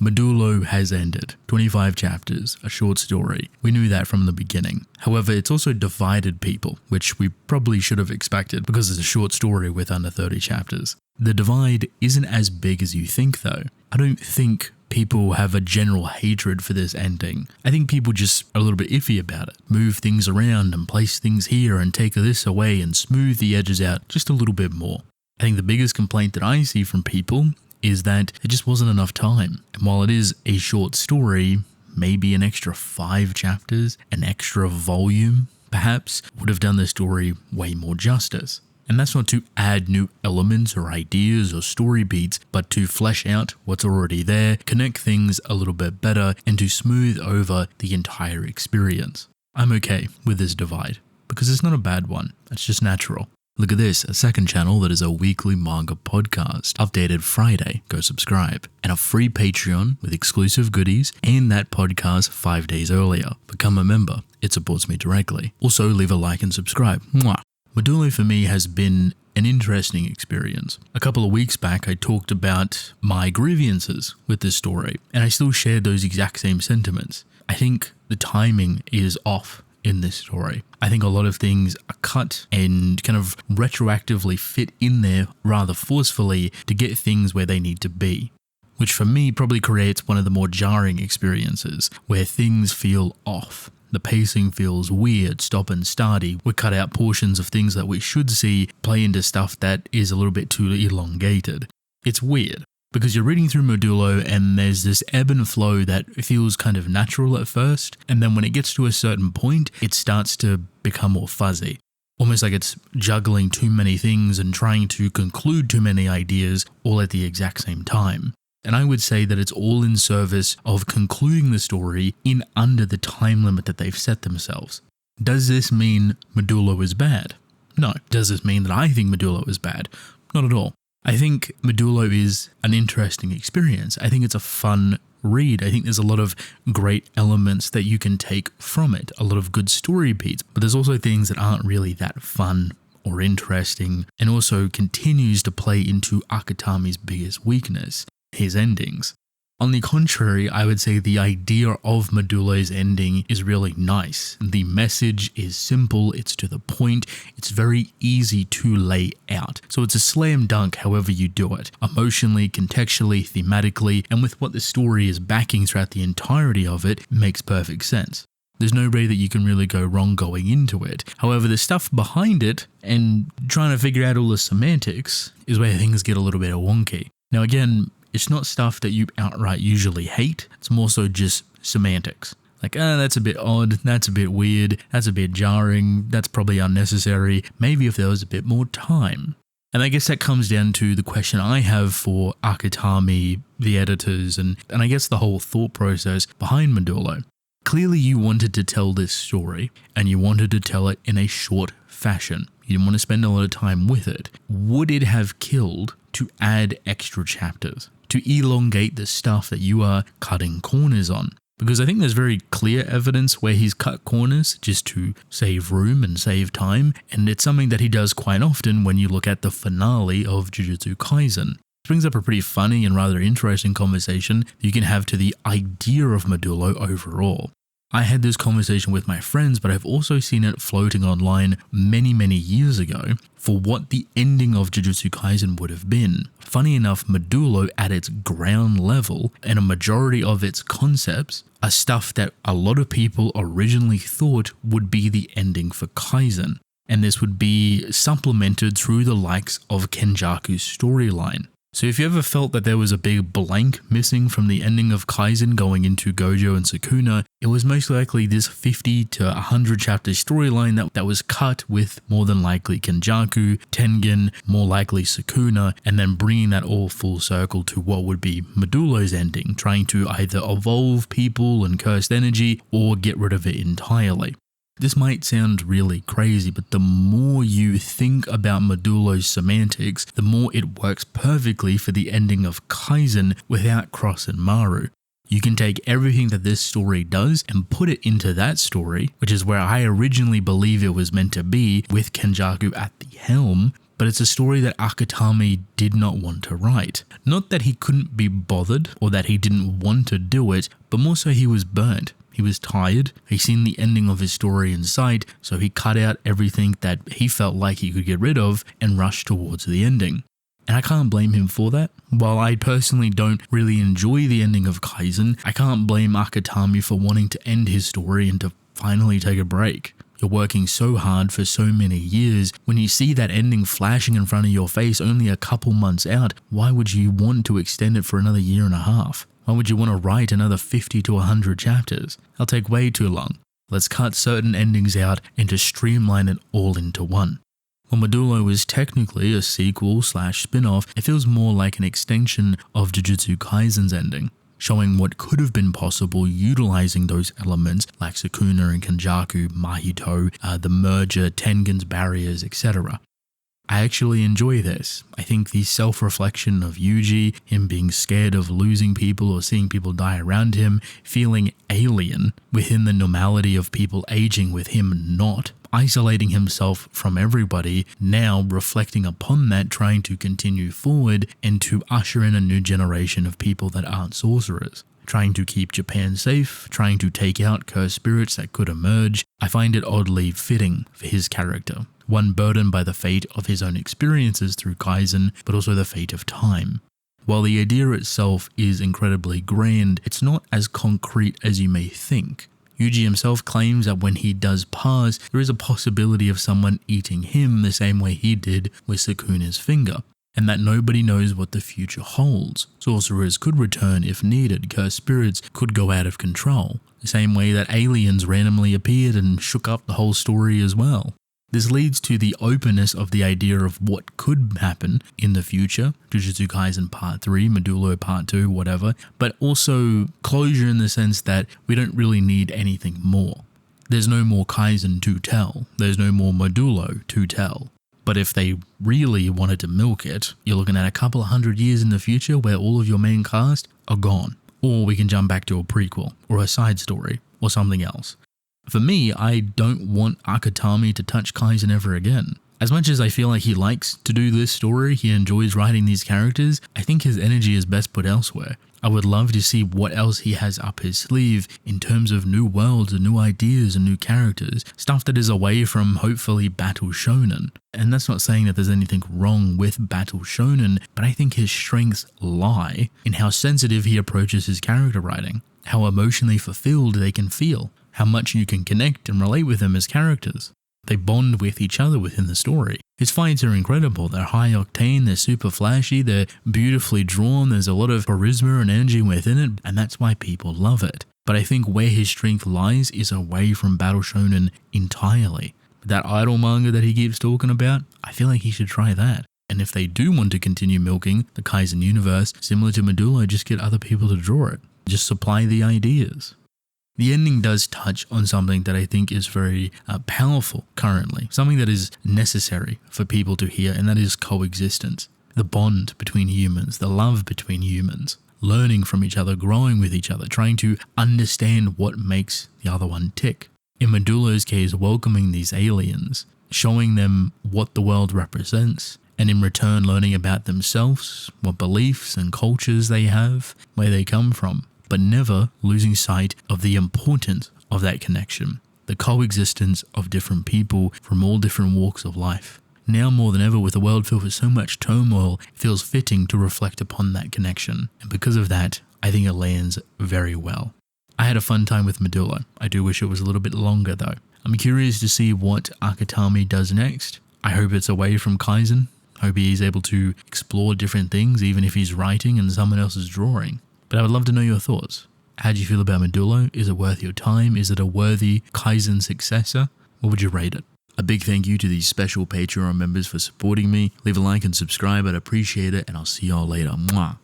Modulo has ended. 25 chapters, a short story. We knew that from the beginning. However, it's also divided people, which we probably should have expected because it's a short story with under 30 chapters. The divide isn't as big as you think though. I don't think people have a general hatred for this ending. I think people just are a little bit iffy about it. Move things around and place things here and take this away and smooth the edges out just a little bit more. I think the biggest complaint that I see from people is that there just wasn't enough time. And while it is a short story, maybe an extra 5 chapters, an extra volume, perhaps, would have done the story way more justice. And that's not to add new elements or ideas or story beats, but to flesh out what's already there, connect things a little bit better, and to smooth over the entire experience. I'm okay with this divide, because it's not a bad one, it's just natural. Look at this, a second channel that is a weekly manga podcast, updated Friday, go subscribe, and a free Patreon with exclusive goodies and that podcast 5 days earlier. Become a member, it supports me directly. Also leave a like and subscribe. Mwah. Modulo for me has been an interesting experience. A couple of weeks back I talked about my grievances with this story, and I still shared those exact same sentiments. I think the timing is off in this story. I think a lot of things are cut and kind of retroactively fit in there rather forcefully to get things where they need to be, which for me probably creates one of the more jarring experiences where things feel off. The pacing feels weird, stop and starty. We cut out portions of things that we should see play into stuff that is a little bit too elongated. It's weird. Because you're reading through Modulo and there's this ebb and flow that feels kind of natural at first, and then when it gets to a certain point, it starts to become more fuzzy. Almost like it's juggling too many things and trying to conclude too many ideas all at the exact same time. And I would say that it's all in service of concluding the story in under the time limit that they've set themselves. Does this mean Modulo is bad? No. Does this mean that I think Modulo is bad? Not at all. I think Modulo is an interesting experience. I think it's a fun read. I think there's a lot of great elements that you can take from it, a lot of good story beats, but there's also things that aren't really that fun or interesting, and also continues to play into Akutami's biggest weakness, his endings. On the contrary, I would say the idea of Modulo's ending is really nice. The message is simple, it's to the point, it's very easy to lay out. So it's a slam dunk however you do it, emotionally, contextually, thematically, and with what the story is backing throughout the entirety of it, makes perfect sense. There's no way that you can really go wrong going into it. However, the stuff behind it and trying to figure out all the semantics is where things get a little bit wonky. Now again, it's not stuff that you outright usually hate, it's more so just semantics. Like, that's a bit odd, that's a bit weird, that's a bit jarring, that's probably unnecessary, maybe if there was a bit more time. And I guess that comes down to the question I have for Akutami, the editors, and I guess the whole thought process behind Modulo. Clearly you wanted to tell this story, and you wanted to tell it in a short fashion. You didn't want to spend a lot of time with it. Would it have killed to add extra chapters, to elongate the stuff that you are cutting corners on? Because I think there's very clear evidence where he's cut corners just to save room and save time, and it's something that he does quite often when you look at the finale of Jujutsu Kaisen. This brings up a pretty funny and rather interesting conversation you can have to the idea of Modulo overall. I had this conversation with my friends, but I've also seen it floating online many years ago for what the ending of Jujutsu Kaisen would have been. Funny enough, Modulo at its ground level and a majority of its concepts are stuff that a lot of people originally thought would be the ending for Kaisen. And this would be supplemented through the likes of Kenjaku's storyline. So if you ever felt that there was a big blank missing from the ending of Kaisen going into Gojo and Sukuna, it was most likely this 50 to 100 chapter storyline that was cut with more than likely Kenjaku, Tengen, more likely Sukuna, and then bringing that all full circle to what would be Modulo's ending, trying to either evolve people and cursed energy or get rid of it entirely. This might sound really crazy, but the more you think about Modulo's semantics, the more it works perfectly for the ending of Kaisen without Cross and Maru. You can take everything that this story does and put it into that story, which is where I originally believe it was meant to be, with Kenjaku at the helm, but it's a story that Akutami did not want to write. Not that he couldn't be bothered or that he didn't want to do it, but more so he was burnt. He was tired, he'd seen the ending of his story in sight, so he cut out everything that he felt like he could get rid of and rushed towards the ending. And I can't blame him for that. While I personally don't really enjoy the ending of Kaizen, I can't blame Akutami for wanting to end his story and to finally take a break. You're working so hard for so many years. When you see that ending flashing in front of your face only a couple months out, why would you want to extend it for another year and a half? Why would you want to write another 50 to 100 chapters? That'll take way too long. Let's cut certain endings out and to streamline it all into one. While Modulo is technically a sequel / spin-off, it feels more like an extension of Jujutsu Kaisen's ending, showing what could have been possible utilizing those elements like Sukuna and Kenjaku, Mahito, the merger, Tengen's barriers, etc. I actually enjoy this. I think the self-reflection of Yuji, him being scared of losing people or seeing people die around him, feeling alien within the normality of people aging with him not, isolating himself from everybody, now reflecting upon that, trying to continue forward and to usher in a new generation of people that aren't sorcerers. Trying to keep Japan safe, trying to take out cursed spirits that could emerge. I find it oddly fitting for his character. One burdened by the fate of his own experiences through Kaizen, but also the fate of time. While the idea itself is incredibly grand, it's not as concrete as you may think. Yuji himself claims that when he does pass, there is a possibility of someone eating him the same way he did with Sukuna's finger, and that nobody knows what the future holds. Sorcerers could return if needed, cursed spirits could go out of control, the same way that aliens randomly appeared and shook up the whole story as well. This leads to the openness of the idea of what could happen in the future, Jujutsu Kaisen Part 3, Modulo Part 2, whatever, but also closure in the sense that we don't really need anything more. There's no more Kaizen to tell, there's no more Modulo to tell. But if they really wanted to milk it, you're looking at a couple of 100 years in the future where all of your main cast are gone. Or we can jump back to a prequel, or a side story, or something else. For me, I don't want Akutami to touch Kaizen ever again. As much as I feel like he likes to do this story, he enjoys writing these characters, I think his energy is best put elsewhere. I would love to see what else he has up his sleeve in terms of new worlds and new ideas and new characters, stuff that is away from hopefully Battle Shonen. And that's not saying that there's anything wrong with Battle Shonen, but I think his strengths lie in how sensitive he approaches his character writing, how emotionally fulfilled they can feel, how much you can connect and relate with them as characters. They bond with each other within the story. His fights are incredible, they're high octane, they're super flashy, they're beautifully drawn, there's a lot of charisma and energy within it, and that's why people love it. But I think where his strength lies is away from Battle Shonen entirely. That idol manga that he keeps talking about, I feel like he should try that. And if they do want to continue milking the Kaizen universe, similar to Modulo, just get other people to draw it. Just supply the ideas. The ending does touch on something that I think is very powerful currently, something that is necessary for people to hear, and that is coexistence. The bond between humans, the love between humans, learning from each other, growing with each other, trying to understand what makes the other one tick. In Modulo's case, welcoming these aliens, showing them what the world represents, and in return learning about themselves, what beliefs and cultures they have, where they come from, but never losing sight of the importance of that connection, the coexistence of different people from all different walks of life. Now more than ever, with the world filled with so much turmoil, it feels fitting to reflect upon that connection. And because of that, I think it lands very well. I had a fun time with Modulo. I do wish it was a little bit longer though. I'm curious to see what Akutami does next. I hope it's away from Kaizen. Hope he's able to explore different things, even if he's writing and someone else is drawing. But I would love to know your thoughts. How do you feel about Modulo? Is it worth your time? Is it a worthy Kaizen successor? What would you rate it? A big thank you to these special Patreon members for supporting me. Leave a like and subscribe, I'd appreciate it, and I'll see y'all later. Mwah.